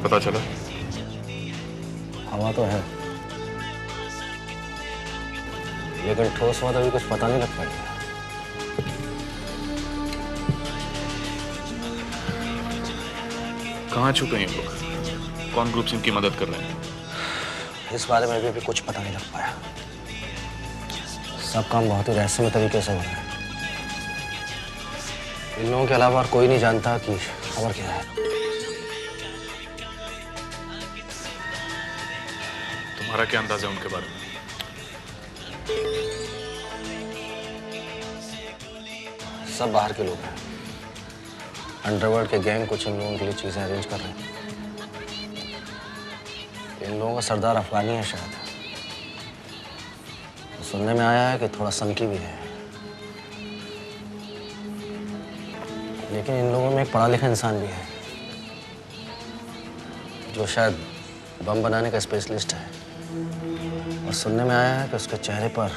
पता चला? हवा तो है, लेकिन ठोस हुआ तो अभी कुछ पता नहीं लग पाया। कहाँ छुपे हैं ये लोग? कौन ग्रुप्स इनकी मदद कर रहे हैं? इस बारे में भी कुछ पता नहीं लग पाया। सब काम बहुत ही रहस्यमय तरीके से हो रहा है। इन लोगों के अलावा और कोई नहीं जानता कि खबर क्या है। तुम्हारा क्या अंदाजा है उनके बारे में? सब बाहर के लोग हैं। अंडरवर्ल्ड के गैंग कुछ इन लोगों के लिए चीजें अरेंज कर रहे हैं। इन लोगों का सरदार अफगानी है शायद। सुनने में आया है कि थोड़ा सनकी भी है, लेकिन इन लोगों में एक पढ़ा लिखा इंसान भी है जो शायद बम बनाने का स्पेशलिस्ट है। और सुनने में आया है कि उसके चेहरे पर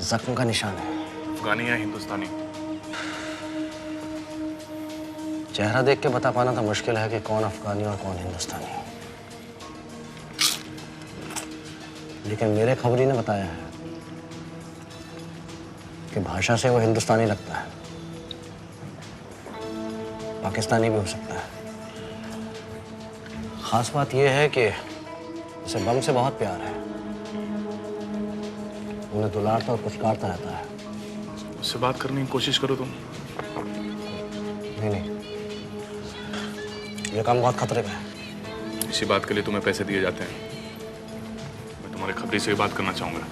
जख्म का निशान है। अफगानी या हिंदुस्तानी? चेहरा देख के बता पाना तो मुश्किल है कि कौन अफगानी और कौन हिंदुस्तानी। लेकिन मेरे खबरी ने बताया है कि भाषा से वो हिंदुस्तानी लगता है, पाकिस्तानी भी हो सकता है। खास बात यह है कि उसे बम से बहुत प्यार है। उन्हें दुलारता और पुचकारता रहता है। उससे बात करने की कोशिश करो तुम। नहीं, ये काम बहुत खतरे का है। इसी बात के लिए तुम्हें पैसे दिए जाते हैं। मैं तुम्हारे खबरी से भी बात करना चाहूंगा।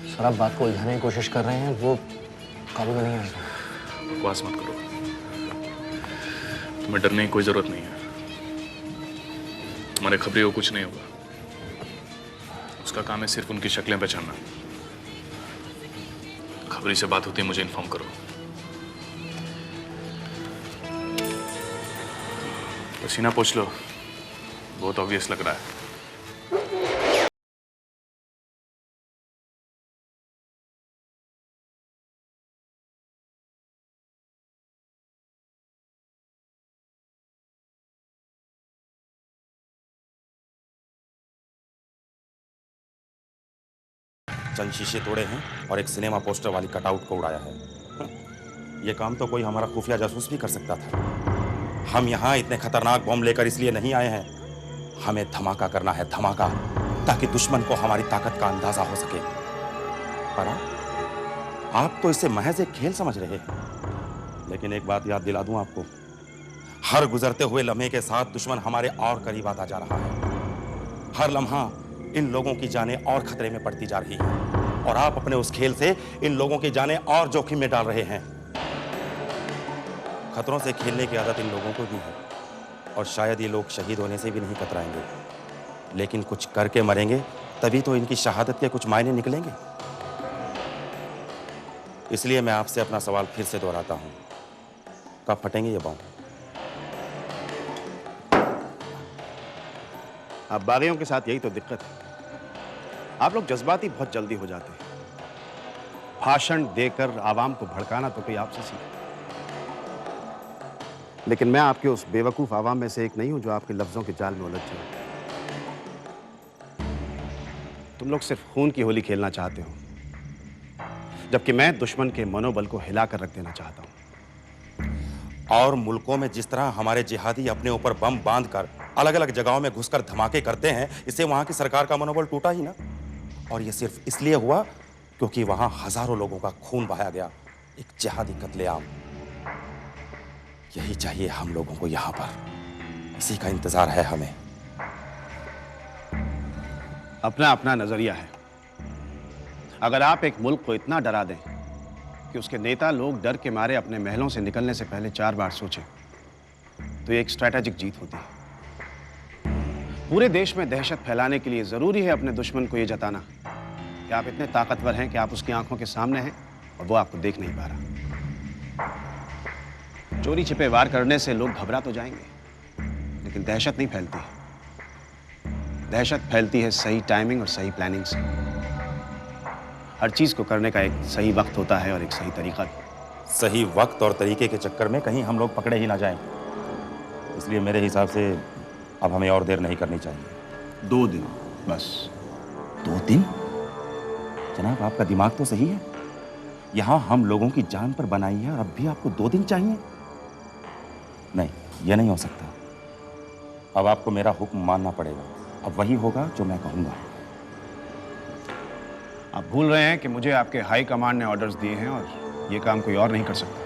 सर, आप बात को उलझाने की कोशिश कर रहे हैं, वो काबू में नहीं आएगा। बकवास मत करो। तुम्हें डरने की कोई जरूरत नहीं है। तुम्हारे खबरी को कुछ नहीं होगा। उसका काम है सिर्फ उनकी शक्लें पहचानना। खबरी से बात होती है मुझे इन्फॉर्म करो। पसीना पोंछ लो, बहुत ऑब्वियस लग रहा है। चंद शीशे तोड़े हैं और एक सिनेमा पोस्टर वाली कटआउट को उड़ाया है। यह काम तो कोई हमारा खुफिया जासूस भी कर सकता था। हम यहाँ इतने खतरनाक बम लेकर इसलिए नहीं आए हैं। हमें धमाका करना है, धमाका, ताकि दुश्मन को हमारी ताकत का अंदाजा हो सके। पर आप तो इसे महज एक खेल समझ रहे हैं। लेकिन एक बात याद दिला दूं आपको, हर गुजरते हुए लम्हे के साथ दुश्मन हमारे और करीब आता जा रहा है। हर लम्हा इन लोगों की जानें और खतरे में पड़ती जा रही है, और आप अपने उस खेल से इन लोगों की जानें और जोखिम में डाल रहे हैं। खतरों से खेलने की आदत इन लोगों को भी है, और शायद ये लोग शहीद होने से भी नहीं कतराएंगे, लेकिन कुछ करके मरेंगे, तभी तो इनकी शहादत के कुछ मायने निकलेंगे। इसलिए मैं आपसे अपना सवाल फिर से दोहराता हूं, कब फटेंगे ये बम? अब बागियों के साथ यही तो दिक्कत है। आप लोग जज्बाती बहुत जल्दी हो जाते हैं। भाषण देकर आवाम को भड़काना तो कोई आपसे सीखे। लेकिन मैं आपके उस बेवकूफ आवाम में से एक नहीं हूं जो आपके लफ्जों के जाल में उलझ जाए। तुम लोग सिर्फ खून की होली खेलना चाहते हो, जबकि मैं दुश्मन के मनोबल को हिलाकर रख देना चाहता हूं। और मुल्कों में जिस तरह हमारे जिहादी अपने ऊपर बम बांधकर अलग अलग जगहों में घुसकर धमाके करते हैं, इससे वहां की सरकार का मनोबल टूटा ही ना। और ये सिर्फ इसलिए हुआ क्योंकि वहां हजारों लोगों का खून बहाया गया, एक जिहादी कत्लेआम। यही चाहिए हम लोगों को यहां पर, इसी का इंतजार है हमें। अपना अपना नजरिया है। अगर आप एक मुल्क को इतना डरा दें कि उसके नेता लोग डर के मारे अपने महलों से निकलने से पहले 4 बार सोचें, तो ये एक स्ट्रैटेजिक जीत होती है। पूरे देश में दहशत फैलाने के लिए जरूरी है अपने दुश्मन को यह जताना कि आप इतने ताकतवर हैं कि आप उसकी आंखों के सामने हैं और वो आपको देख नहीं पा रहा। चोरी छिपे वार करने से लोग घबरा तो जाएंगे, लेकिन दहशत नहीं फैलती। दहशत फैलती है सही टाइमिंग और सही प्लानिंग से। हर चीज को करने का एक सही वक्त होता है और एक सही तरीका भी। सही वक्त और तरीके के चक्कर में कहीं हम लोग पकड़े ही ना जाएं। इसलिए मेरे हिसाब से अब हमें और देर नहीं करनी चाहिए। 2 दिन बस। 2 दिन? जनाब, आपका दिमाग तो सही है। यहाँ हम लोगों की जान पर बनाई है और अब भी आपको 2 दिन चाहिए? नहीं, यह नहीं हो सकता। अब आपको मेरा हुक्म मानना पड़ेगा। अब वही होगा जो मैं कहूँगा। आप भूल रहे हैं कि मुझे आपके हाई कमांड ने ऑर्डर्स दिए हैं और ये काम कोई और नहीं कर सकता।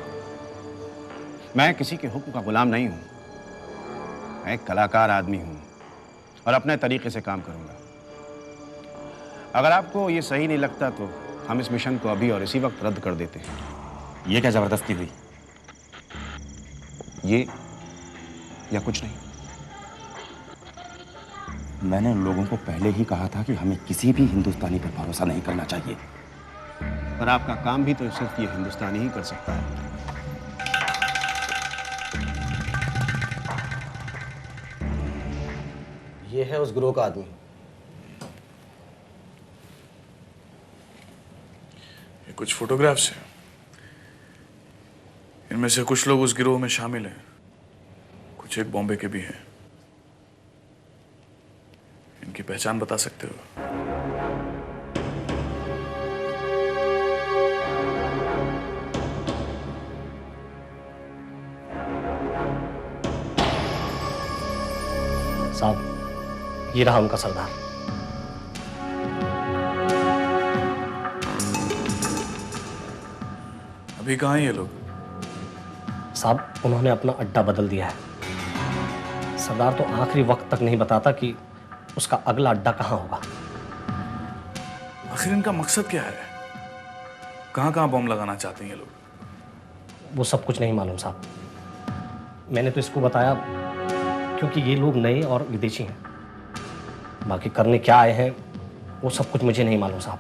मैं किसी के हुक्म का गुलाम नहीं हूं। मैं एक कलाकार आदमी हूं और अपने तरीके से काम करूंगा। अगर आपको ये सही नहीं लगता तो हम इस मिशन को अभी और इसी वक्त रद्द कर देते हैं। ये क्या जबरदस्ती हुई? ये या कुछ नहीं। मैंने उन लोगों को पहले ही कहा था कि हमें किसी भी हिंदुस्तानी पर भरोसा नहीं करना चाहिए। पर आपका काम भी तो सिर्फ ये हिंदुस्तानी ही कर सकता है। ये है उस गिरोह का आदमी। ये कुछ फोटोग्राफ्स हैं। इनमें से कुछ लोग उस गिरोह में शामिल हैं, कुछ एक बॉम्बे के भी हैं। इनकी पहचान बता सकते हो? साहब, ये रहा उनका सरदार। अभी कहाँ हैं ये लोग? साहब, उन्होंने अपना अड्डा बदल दिया है। सरदार तो आखिरी वक्त तक नहीं बताता कि उसका अगला अड्डा कहाँ होगा। आखिर इनका मकसद क्या है? कहाँ कहाँ बम लगाना चाहते हैं ये लोग? वो सब कुछ नहीं मालूम साहब। मैंने तो इसको बताया क्योंकि ये लोग नए और विदेशी हैं। बाकी करने क्या आए हैं वो सब कुछ मुझे नहीं मालूम साहब।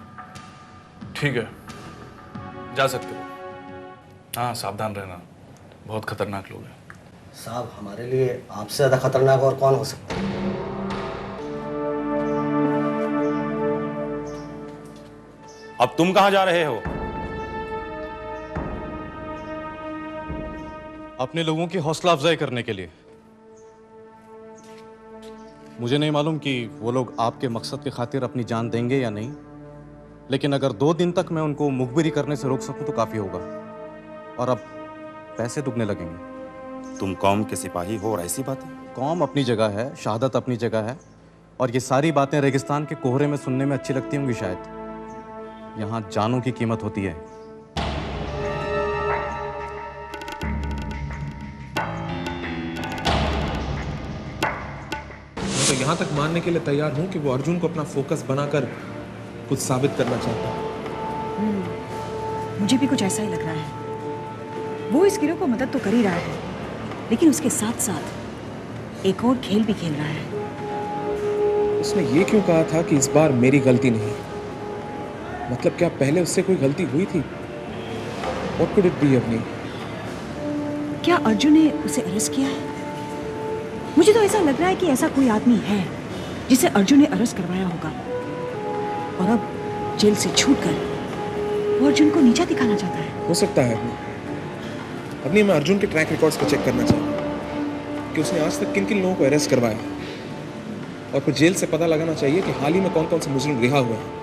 ठीक है, जा सकते हो। हाँ, सावधान रहना, बहुत खतरनाक लोग हैं। साहब, हमारे लिए आपसे ज़्यादा खतरनाक और कौन हो सकता है? अब तुम कहां जा रहे हो? अपने लोगों की हौसला अफजाई करने के लिए। मुझे नहीं मालूम कि वो लोग आपके मकसद की खातिर अपनी जान देंगे या नहीं, लेकिन अगर 2 दिन तक मैं उनको मुखबिरी करने से रोक सकूं तो काफी होगा। और अब पैसे दुगने लगेंगे। तुम कौम के सिपाही हो और ऐसी बातें? कौम अपनी जगह है, शहादत अपनी जगह है, और ये सारी बातें रेगिस्तान के कोहरे में सुनने में अच्छी लगती होंगी शायद। यहाँ जानों की कीमत होती है। मैं तो यहाँ तक मानने के लिए तैयार हूँ कि वो अर्जुन को अपना फोकस बनाकर कुछ साबित करना चाहता है। मुझे भी कुछ ऐसा ही लग रहा है। वो इस गिरोह को मदद तो कर ही रहा है, लेकिन उसके साथ साथ एक और खेल भी खेल रहा है। उसने ये क्यों कहा था कि इस बार मेरी गलती नहीं? मतलब क्या पहले उससे कोई गलती हुई थी? What could it be अपनी? क्या अर्जुन ने उसे अरेस्ट किया है? मुझे तो ऐसा लग रहा है कि ऐसा कोई आदमी है जिसे अर्जुन ने अरेस्ट करवाया होगा, और अब जेल से छूटकर वो अर्जुन को नीचा दिखाना चाहता है। हो सकता है अपनी मैं अर्जुन के ट्रैक रिकॉर्ड्स को चेक करना चाहूँगा कि उसने आज तक किन किन लोगों को अरेस्ट करवाया, और फिर जेल से पता लगाना चाहिए कि हाल ही में कौन कौन से मुजरिम रिहा हुए हैं।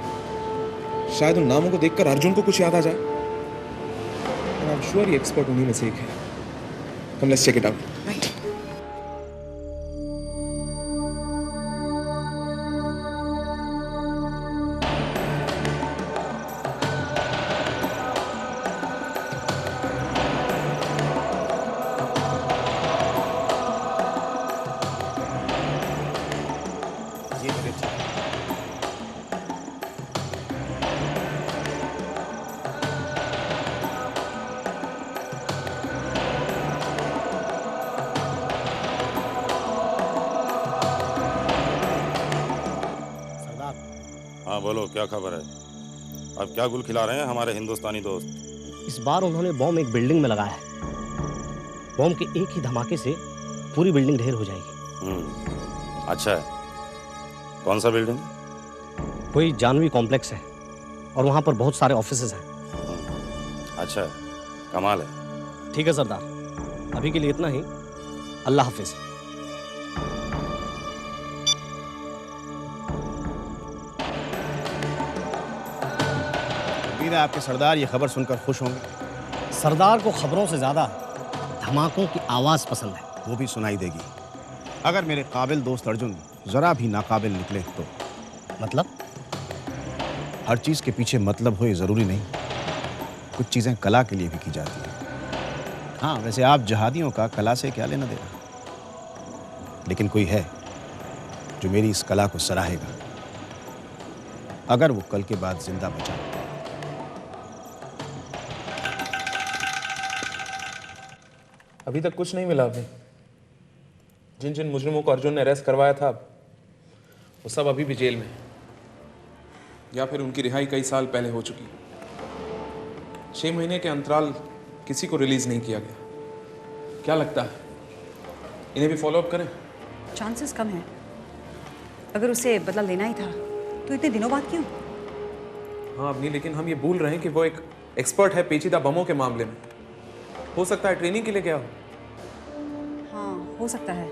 शायद उन नामों को देखकर अर्जुन को कुछ याद आ जाए। आई एम श्योर ये एक्सपर्ट उन्हीं में से एक है। Come let's check it out. Right. हाँ बोलो, क्या खबर है? अब क्या गुल खिला रहे हैं हमारे हिंदुस्तानी दोस्त? इस बार उन्होंने बॉम्ब एक बिल्डिंग में लगाया है। बॉम्ब के एक ही धमाके से पूरी बिल्डिंग ढेर हो जाएगी। अच्छा है। कौन सा बिल्डिंग? कोई जानवी कॉम्प्लेक्स है और वहाँ पर बहुत सारे ऑफिसेज हैं। अच्छा है। कमाल है। ठीक है सरदार, अभी के लिए इतना ही। अल्लाह हाफिज। उम्मीद है आपके सरदार ये खबर सुनकर खुश होंगे। सरदार को खबरों से ज़्यादा धमाकों की आवाज़ पसंद है। वो भी सुनाई देगी। अगर मेरे काबिल दोस्त अर्जुन ज़रा भी नाकाबिल निकले तो। मतलब? हर चीज़ के पीछे मतलब हो ये ज़रूरी नहीं। कुछ चीज़ें कला के लिए भी की जाती हैं। हाँ, वैसे आप जहादियों का कला से क्या लेना देना, लेकिन कोई है जो मेरी इस कला को सराहेगा अगर वो कल के बाद जिंदा बचा। अभी तक कुछ नहीं मिला। अभी जिन जिन मुजरिमों को अर्जुन ने अरेस्ट करवाया था वो सब अभी भी जेल में हैं, या फिर उनकी रिहाई कई साल पहले हो चुकी। 6 महीने के अंतराल किसी को रिलीज नहीं किया गया। क्या लगता है इन्हें भी फॉलो अप करें? चांसेस कम है। अगर उसे बदला लेना ही था तो इतने दिनों बाद क्यों? हाँ अभी, लेकिन हम ये भूल रहे हैं कि वो एक एक्सपर्ट है पेचीदा बमों के मामले में। हो सकता है ट्रेनिंग के लिए गया हो। हाँ हो सकता है।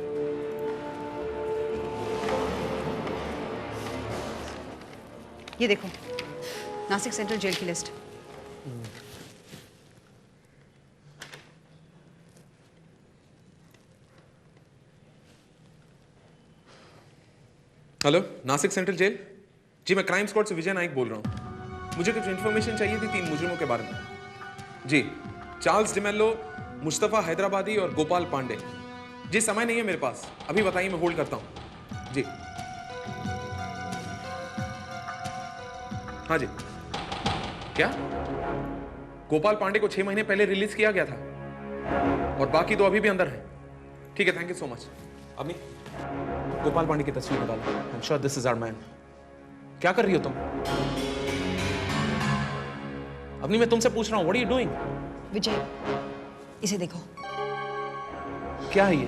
ये देखो, नासिक सेंट्रल जेल की list. Hello, Nashik central jail. जी मैं क्राइम स्क्वाड से विजय नाइक बोल रहा हूँ। मुझे कुछ इन्फॉर्मेशन चाहिए थी 3 मुजरिमों के बारे में। जी, चार्ल्स डिमेल्लो, मुस्तफ़ा हैदराबादी और गोपाल पांडे। जी समय नहीं है मेरे पास, अभी बताइए, मैं होल्ड करता हूँ। जी हाँ जी। क्या गोपाल पांडे को 6 महीने पहले रिलीज किया गया था और बाकी 2 अभी भी अंदर हैं? ठीक है, थैंक यू सो मच। अभी गोपाल पांडे की तस्वीर निकालो। I am sure this is our man. क्या कर रही हो तुम? अपनी मैं तुमसे पूछ रहा हूं, व्हाट आर यू डूइंग? विजय, इसे देखो। क्या है ये?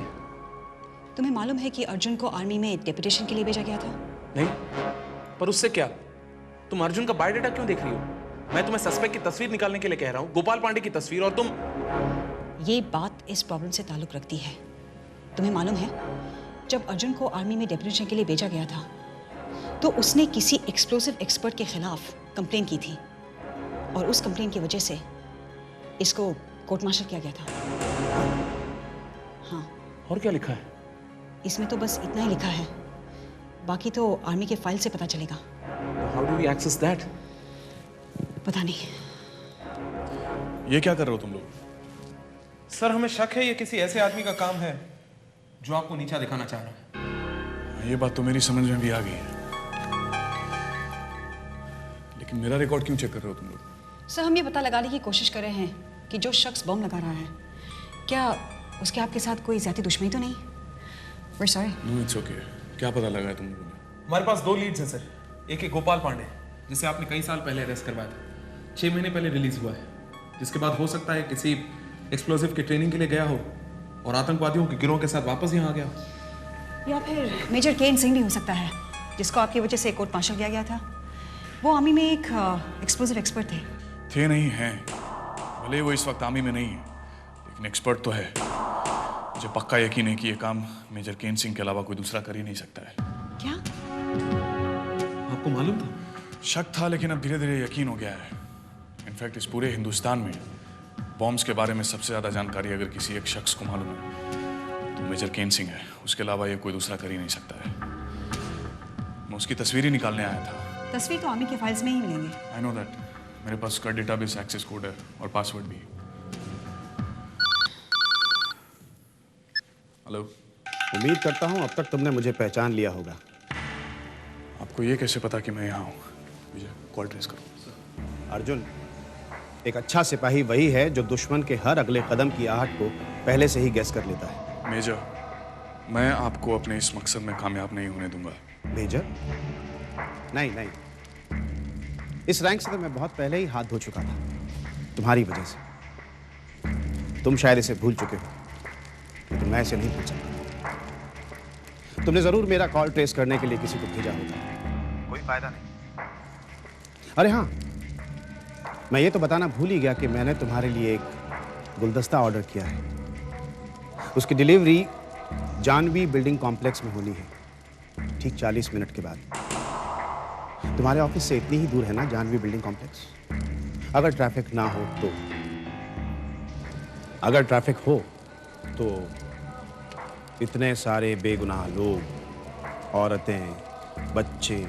तुम्हें मालूम है कि अर्जुन को आर्मी में डेपुटेशन के लिए भेजा गया था? नहीं, पर उससे क्या? तुम अर्जुन का बायोडाटा क्यों देख रही हो? मैं तुम्हें सस्पेक्ट की तस्वीर निकालने के लिए कह रहा हूं, गोपाल पांडे की तस्वीर, और तुम। ये बात इस प्रॉब्लम से ताल्लुक रखती है। तुम्हें मालूम है, जब अर्जुन को आर्मी में डेपुटेशन के लिए भेजा गया था तो उसने किसी एक्सप्लोसिव एक्सपर्ट के खिलाफ कंप्लेन की थी और उस कंप्लेन की वजह से इसको कोर्ट मार्शल किया गया था। हाँ। और क्या लिखा है? इसमें तो बस इतना ही लिखा है, बाकी तो आर्मी के फाइल से पता चलेगा। How do we access that? पता नहीं। ये क्या कर रहे हो तुम लोग? सर हमें शक है ये किसी ऐसे आदमी का काम है जो आपको नीचा दिखाना चाह रहा है। ये बात तो मेरी समझ में भी आ गई है, लेकिन मेरा रिकॉर्ड क्यों चेक कर रहे हो तुम लोग? सर हम ये पता लगाने की कोशिश कर रहे हैं कि जो शख्स बम लगा रहा है, क्या उसके आपके साथ कोई ज्यादा दुश्मनी तो नहीं? We're sorry. No it's okay. क्या पता लगा है तुम लोगों ने? हमारे पास 2 लीड्स हैं सर। एक है गोपाल पांडे, जिसे आपने कई साल पहले अरेस्ट करवाया था, 6 महीने पहले रिलीज हुआ है, जिसके बाद हो सकता है किसी एक्सप्लोसिव की ट्रेनिंग के लिए गया हो और आतंकवादियों के गिरोह के साथ वापस यहाँ आ गया हो। या फिर मेजर केन सिंह भी हो सकता है, जिसको आपकी वजह से कोर्ट मार्शल किया गया था। वो आर्मी में एक एक्सप्लोसिव एक्सपर्ट थे नहीं हैं, भले वो इस वक्त आर्मी में नहीं है, लेकिन एक्सपर्ट तो है। मुझे पक्का यकीन है कि ये काम मेजर केन सिंह के अलावा कोई दूसरा कर ही नहीं सकता है। क्या? आपको मालूम था? शक था, लेकिन अब धीरे धीरे यकीन हो गया है। इनफैक्ट इस पूरे हिंदुस्तान में बॉम्ब्स के बारे में सबसे ज़्यादा जानकारी अगर किसी एक शख्स को मालूम है तो मेजर केन सिंह है। उसके अलावा ये कोई दूसरा कर ही नहीं सकता है। मैं उसकी तस्वीर ही निकालने आया था। तस्वीर तो आर्मी के फाइल्स में ही मिलेंगे। I know that. मेरे पास उसका डेटाबेस एक्सेस कोड है और पासवर्ड भी। हेलो। उम्मीद करता हूं अब तक तुमने मुझे पहचान लिया होगा। आपको ये कैसे पता कि मैं यहाँ हूँ? मुझे कॉल ट्रेस करो। अर्जुन, एक अच्छा सिपाही वही है जो दुश्मन के हर अगले कदम की आहट को पहले से ही गैस कर लेता है। मेजर, मैं आपको अपने इस मकसद में कामयाब नहीं होने दूंगा। मेजर? नहीं नहीं, इस रैंक से तो मैं बहुत पहले ही हाथ धो चुका था, तुम्हारी वजह से। तुम शायद इसे भूल चुके हो, लेकिन मैं इसे नहीं भूल सकता। तुमने जरूर मेरा कॉल ट्रेस करने के लिए किसी को भेजा होगा, कोई फायदा नहीं। अरे हाँ, मैं ये तो बताना भूल ही गया कि मैंने तुम्हारे लिए एक गुलदस्ता ऑर्डर किया है। उसकी डिलीवरी जानवी बिल्डिंग कॉम्प्लेक्स में होनी है, ठीक 40 मिनट के बाद। तुम्हारे ऑफिस से इतनी ही दूर है ना जानवी बिल्डिंग कॉम्प्लेक्स? अगर ट्रैफिक ना हो तो, अगर ट्रैफिक हो तो इतने सारे बेगुनाह लोग, औरतें, बच्चे।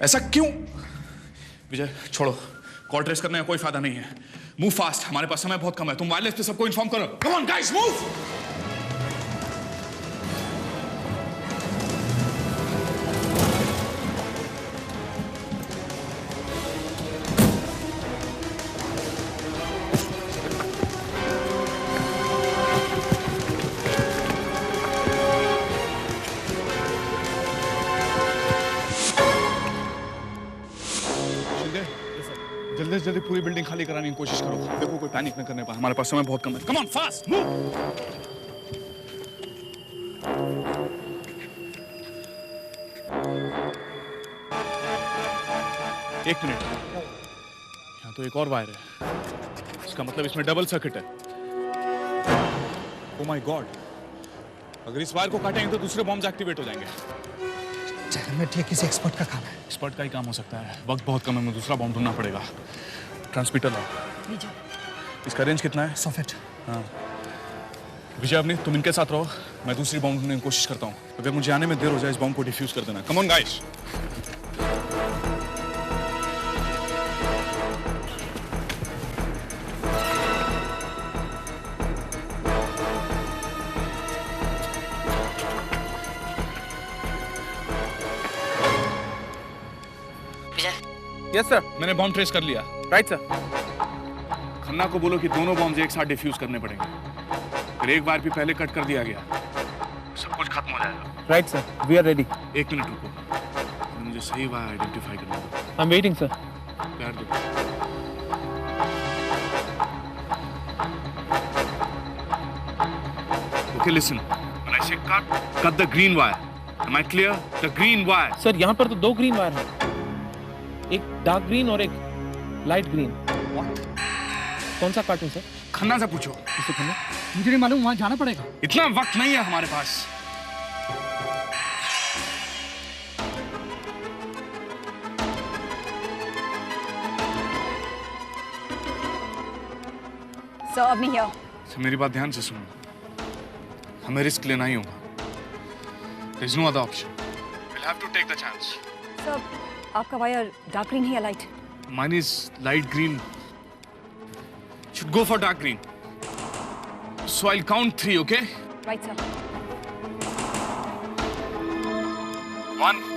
ऐसा क्यों? विजय छोड़ो, कॉल ट्रेस करने का कोई फायदा नहीं है। मूव फास्ट, हमारे पास समय बहुत कम है। तुम वायरलेस पे सबको इन्फॉर्म करो। Come on guys, move. जल्दी से जल्दी पूरी बिल्डिंग खाली कराने की कोशिश करो। देखो कोई पैनिक न करने पाए, हमारे पास समय बहुत कम है। Come on fast, move. एक मिनट, यहाँ तो एक और वायर है। इसका मतलब इसमें डबल सर्किट है। ओह माय गॉड, अगर इस वायर को काटेंगे तो दूसरे बॉम्ब्स एक्टिवेट हो जाएंगे। ये किसी एक्सपर्ट का काम है। एक्सपर्ट का ही काम हो सकता है। वक्त बहुत कम है, मुझे दूसरा बॉम्ब ढूंढना पड़ेगा। ट्रांसमीटर लाओ। इसका रेंज कितना है? 100 फीट। हाँ विजय, अपनी तुम इनके साथ रहो, मैं दूसरी बॉम्ब ढूंढने की कोशिश करता हूँ। अगर मुझे आने में देर हो जाए, इस बॉम्ब को डिफ्यूज कर देना। Come on guys. Yes sir. मैंने बॉम्ब ट्रेस कर लिया। Right sir. खन्ना को बोलो कि दोनों बॉम्ब एक साथ डिफ्यूज करने पड़ेंगे। फिर एक बार भी पहले कट कर दिया गया, सब कुछ खत्म हो जाएगा। Right sir, we are ready. एक मिनट रुको, मुझे सही वायर आइडेंटिफाई करना होगा। I am waiting sir. प्यार दो। Okay listen, when I say cut the green wire. Am I clear? The green wire. Sir यहाँ पर तो 2 ग्रीन वायर हैं, एक डार्क ग्रीन और एक लाइट ग्रीन। कौन सा काटूं सर? खन्ना से पूछो। किसे खन्ना? मुझे नहीं मालूम, वहां जाना पड़ेगा। इतना वक्त नहीं है हमारे पास। सर अब नहीं here। मेरी बात ध्यान से सुनो, हमें रिस्क लेना ही होगा। There is no other option. We'll have to take the chance. Sir आपका वायर डार्क ग्रीन है या light? Mine is light green. Should go for dark green. So I'll count 3, okay? Right sir. 1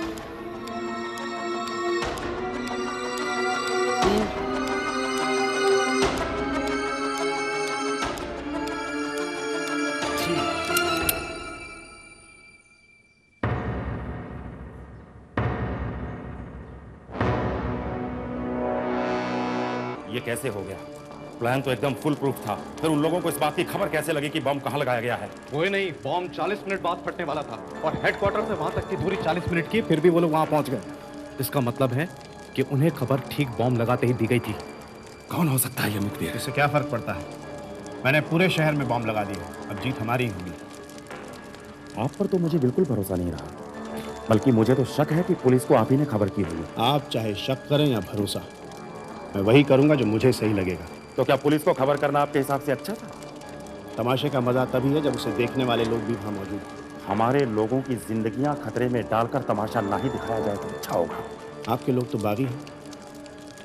ये कैसे हो गया? Plan तो एकदम full proof था। फिर उन लोगों को इस बात की खबर कैसे लगी कि बम कहाँ लगाया गया है? कोई नहीं, बॉम्ब 40 मिनट बाद फटने वाला था और हेडक्वार्टर से वहां तक की दूरी 40 मिनट की, फिर भी वो लोग वहां पहुंच गए। इसका मतलब है कि उन्हें खबर ठीक बॉम्ब लगाते ही दी गई थी। कौन हो सकता है ये मुखबिर? इससे क्या फर्क पड़ता है? मैंने पूरे शहर में बॉम्ब लगा दिया, अब जीत हमारी होगी। आप पर तो मुझे बिल्कुल भरोसा नहीं रहा, बल्कि मुझे तो शक है कि पुलिस को आप ही ने खबर की होगी। आप चाहे शक करें या भरोसा, मैं वही करूंगा जो मुझे सही लगेगा। तो क्या पुलिस को खबर करना आपके हिसाब से अच्छा था? तमाशे का मजा तभी है जब उसे देखने वाले लोग भी वहां मौजूद हैं। हमारे लोगों की जिंदगियां खतरे में डालकर तमाशा ना ही दिखाया जाए तो अच्छा होगा। आपके लोग तो बागी हैं,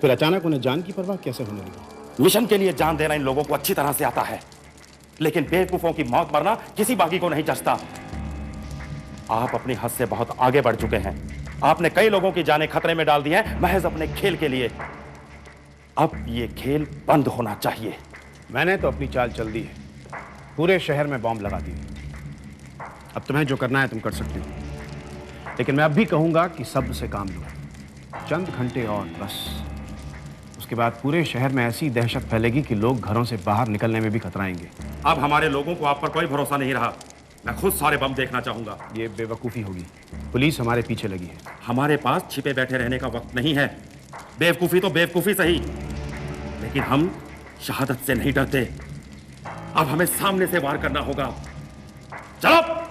फिर अचानक उन्हें जान की परवाह कैसे होने लगी? मिशन के लिए जान देना इन लोगों को अच्छी तरह से आता है, लेकिन बेवकूफों की मौत मरना किसी बागी को नहीं जचता। आप अपनी हद से बहुत आगे बढ़ चुके हैं। आपने कई लोगों की जानें खतरे में डाल दी हैं महज अपने खेल के लिए। अब ये खेल बंद होना चाहिए। मैंने तो अपनी चाल चल दी है, पूरे शहर में बॉम्ब लगा दिए। अब तुम्हें जो करना है तुम कर सकते हो, लेकिन मैं अब भी कहूंगा कि सब्र से काम लो। चंद घंटे और बस, उसके बाद पूरे शहर में ऐसी दहशत फैलेगी कि लोग घरों से बाहर निकलने में भी कतराएंगे। अब हमारे लोगों को आप पर कोई भरोसा नहीं रहा। मैं खुद सारे बम देखना चाहूंगा। ये बेवकूफ़ी होगी, पुलिस हमारे पीछे लगी है। हमारे पास छिपे बैठे रहने का वक्त नहीं है। बेवकूफी तो बेवकूफी सही, लेकिन हम शहादत से नहीं डरते। अब हमें सामने से वार करना होगा। चलो।